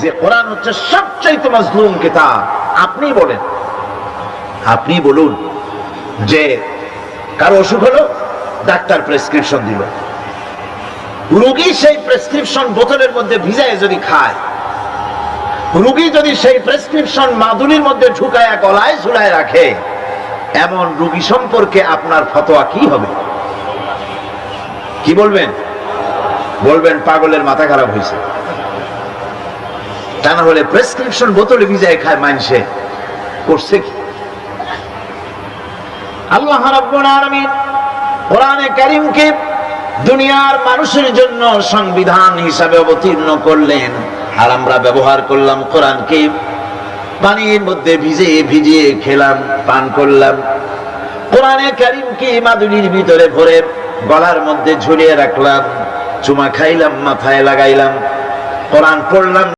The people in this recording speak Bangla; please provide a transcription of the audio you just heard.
যে কোরআন হচ্ছে সবচেয়ে মাজলুম কিতাব। আপনি বলুন যে কারো অসুখ হলো, ডাক্তার প্রেসক্রিপশন দিল, রোগী সেই প্রেসক্রিপশন বোতলের মধ্যে ভিজায় যদি খায়, রোগী যদি সেই প্রেসক্রিপশন মাদুলির মধ্যে ঢুকায় গলায় ঝুলায় রাখে, এমন রোগী সম্পর্কে আপনার ফতোয়া কি হবে? কি বলবেন? বলবেন পাগলের মাথা খারাপ হয়েছে। তা না হলে প্রেসক্রিপশন বোতলে ভিজায় খায় মানুষে করছে কি? আল্লাহ রাব্বুল আলামিন কোরআনে কারীমকে দুনিয়ার মানুষের জন্য সংবিধান হিসাবে অবতীর্ণ করলেন, আর আমরা ব্যবহার করলাম কোরআনকে, পানির মধ্যে ভিজিয়ে খেলাম, পান করলাম। কোরআনে কারীমকে মাদুলির ভিতরে ভরে গলার মধ্যে ঝুলিয়ে রাখলাম, চুমা খাইলাম, মাথায় লাগাইলাম, কোরআন পড়লাম।